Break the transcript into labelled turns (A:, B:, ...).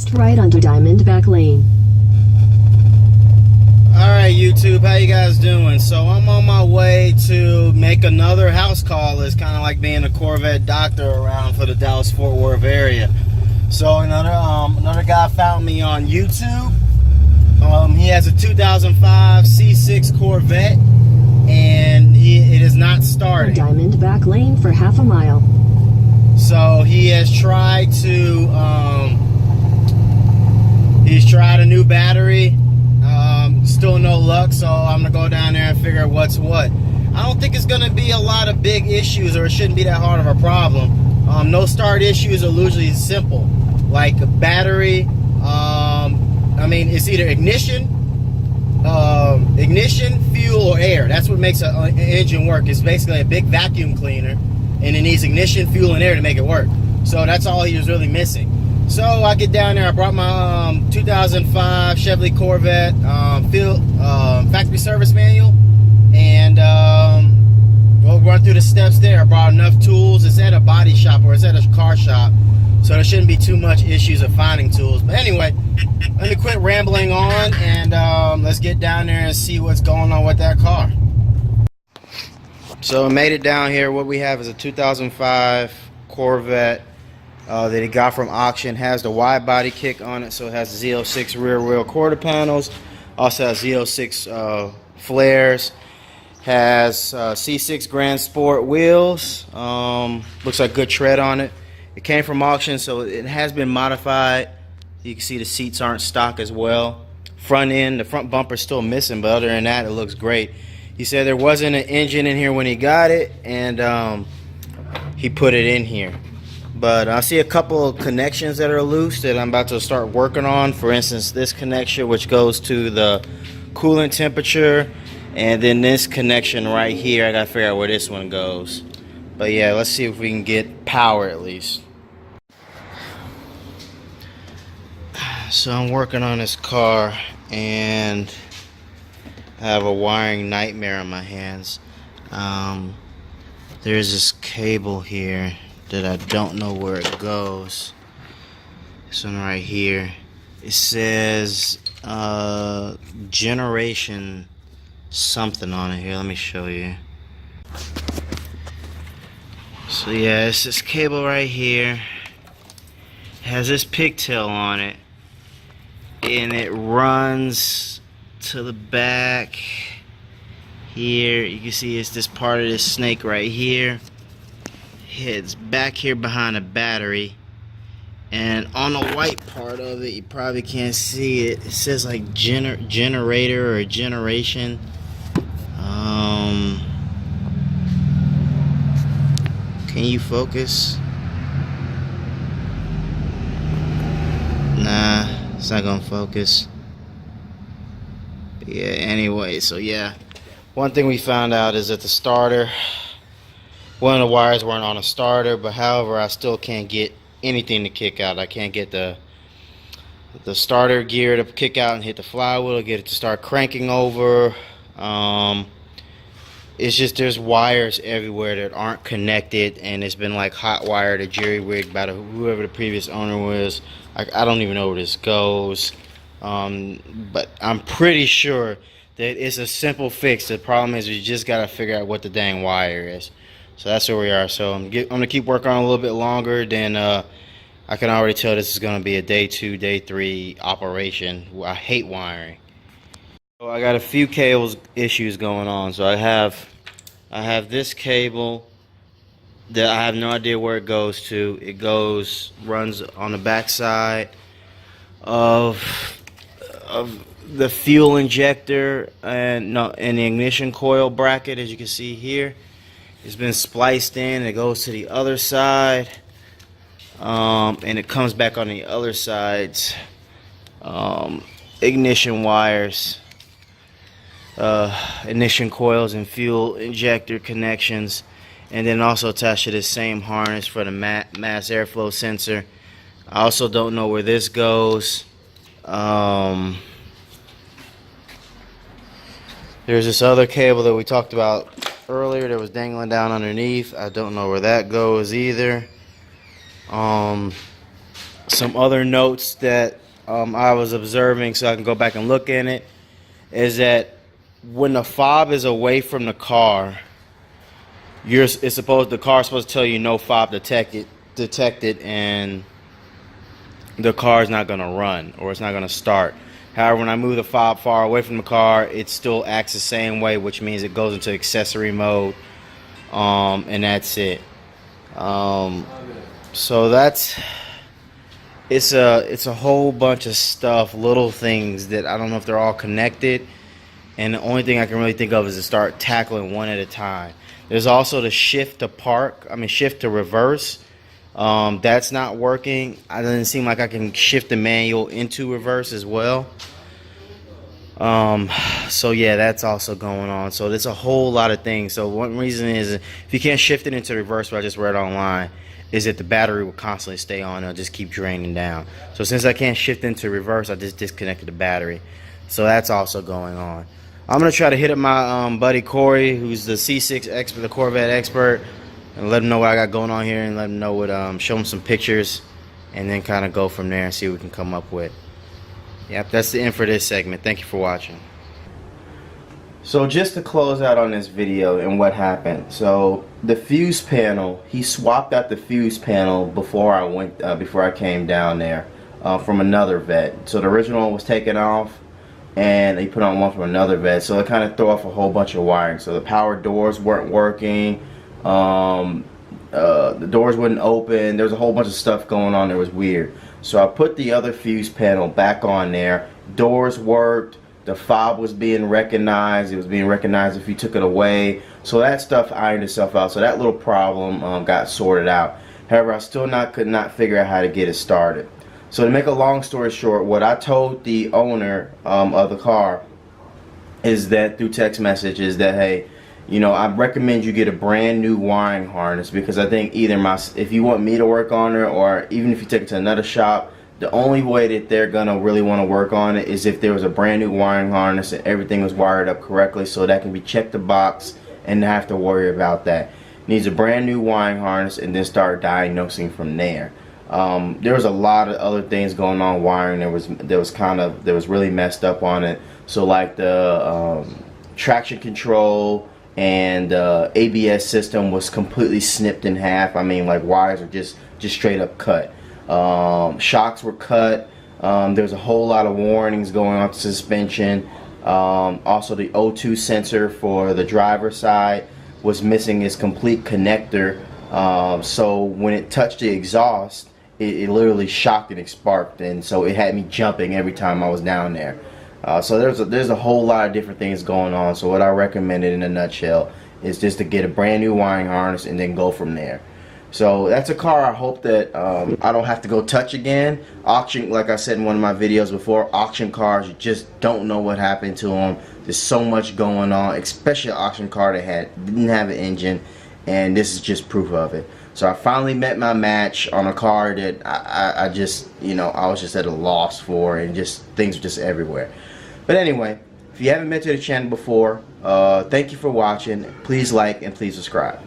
A: next right onto Diamondback Lane.
B: Alright YouTube, how you guys doing? So I'm on my way to make another house call. It's kind of like being a Corvette doctor around for the Dallas-Fort Worth area. So another guy found me on YouTube. He has a 2005 C6 Corvette, and it is not starting.
A: Diamondback Lane for half a mile.
B: So he has tried to, he's tried a new battery. Still no luck, so I'm gonna go down there and figure out what's what. I don't think it's gonna be a lot of big issues, or it shouldn't be that hard of a problem. No start issues are usually simple, like a battery. I mean, it's either ignition, fuel, or air. That's what makes an engine work. It's basically a big vacuum cleaner, and it needs ignition, fuel, and air to make it work. So that's all he was really missing. So I get down there, I brought my 2005 Chevrolet Corvette factory service manual, and we'll run through the steps there. I brought enough tools. It's at a body shop, or it's at a car shop, so there shouldn't be too much issues of finding tools. But anyway, let me quit rambling on, and let's get down there and see what's going on with that car. So I made it down here. What we have is a 2005 Corvette that he got from auction. Has the wide body kick on it, so it has Z06 rear wheel quarter panels. Also has Z06 flares. Has C6 Grand Sport wheels. Looks like good tread on it. It came from auction, so it has been modified. You can see the seats aren't stock as well. Front end, the front bumper's still missing, but other than that, it looks great. He said there wasn't an engine in here when he got it, and he put it in here. But I see a couple of connections that are loose that I'm about to start working on. For instance, this connection, which goes to the coolant temperature, and then this connection right here, I gotta figure out where this one goes. But yeah, let's see if we can get power at least. So I'm working on this car, and I have a wiring nightmare on my hands. There's this cable here that I don't know where it goes. This one right here. It says generation something on it here. Let me show you. So yeah, it's this cable right here. It has this pigtail on it, and it runs to the back here. You can see it's this part of this snake right here. It's back here behind the battery, and on the white part of it, you probably can't see it. It says like generator or generation. Can you focus? Nah, it's not gonna focus. But yeah, anyway, so yeah, one thing we found out is that the starter, one of the wires weren't on a starter, but however, I still can't get anything to kick out. I can't get the starter gear to kick out and hit the flywheel, get it to start cranking over. It's just there's wires everywhere that aren't connected, and it's been like hot wired or jerry rigged by whoever the previous owner was. I don't even know where this goes, but I'm pretty sure that it's a simple fix. The problem is we just got to figure out what the dang wire is. So that's where we are. So I'm gonna keep working on it a little bit longer. Then I can already tell this is gonna be a day 2, day 3 operation. I hate wiring. So I got a few cables issues going on. So I have this cable that I have no idea where it goes to. It runs on the back side of the fuel injector and the ignition coil bracket, as you can see here. It's been spliced in. It goes to the other side, and it comes back on the other side's ignition wires, ignition coils, and fuel injector connections, and then also attached to this same harness for the mass airflow sensor. I also don't know where this goes. There's this other cable that we talked about earlier that was dangling down underneath. I don't know where that goes either. some other notes that I was observing, so I can go back and look in it, is that when the fob is away from the car, the car's supposed to tell you no fob detected, and the car's not gonna run or it's not gonna start. However, when I move the fob far away from the car, it still acts the same way, which means it goes into accessory mode, and that's it. So it's a whole bunch of stuff, little things that I don't know if they're all connected, and the only thing I can really think of is to start tackling one at a time. There's also the shift to reverse. That's not working. It doesn't seem like I can shift the manual into reverse as well. So yeah, that's also going on. So there's a whole lot of things. So one reason is if you can't shift it into reverse, what I just read online, is that the battery will constantly stay on. It'll just keep draining down. So since I can't shift into reverse, I just disconnected the battery. So that's also going on. I'm gonna try to hit up my buddy Corey, who's the C6 expert, the Corvette expert, and let him know what I got going on here, and let him know what, show him some pictures, and then kind of go from there and see what we can come up with. Yep, that's the end for this segment. Thank you for watching. So just to close out on this video and what happened. So the fuse panel, he swapped out the fuse panel before I came down there from another vet. So the original one was taken off, and he put on one from another vet, so it kind of threw off a whole bunch of wiring. So the power doors weren't working, the doors wouldn't open. There was a whole bunch of stuff going on that was weird. So I put the other fuse panel back on there. Doors worked, the fob was being recognized, it was being recognized if you took it away. So that stuff ironed itself out, so that little problem got sorted out. However, I still could not figure out how to get it started. So to make a long story short, what I told the owner of the car is that, through text message, is that, hey, you know, I recommend you get a brand new wiring harness, because I think either if you want me to work on it, or even if you take it to another shop, the only way that they're gonna really want to work on it is if there was a brand new wiring harness and everything was wired up correctly, so that can be checked the box and not have to worry about that. Needs a brand new wiring harness, and then start diagnosing from there. There was a lot of other things going on wiring that was really messed up on it. So like the traction control and ABS system was completely snipped in half. I mean, like, wires are just straight up cut. Shocks were cut. There's a whole lot of warnings going on to suspension. Also, the O2 sensor for the driver's side was missing its complete connector. So when it touched the exhaust, it literally shocked and it sparked, and so it had me jumping every time I was down there. So there's a whole lot of different things going on. So what I recommended in a nutshell is just to get a brand new wiring harness and then go from there. So that's a car I hope that I don't have to go touch again. Auction, like I said in one of my videos before, auction cars, you just don't know what happened to them. There's so much going on, especially an auction car that didn't have an engine, and this is just proof of it. So I finally met my match on a car that I just, you know, I was just at a loss for, and just things were just everywhere. But anyway, if you haven't been to the channel before, thank you for watching. Please like and please subscribe.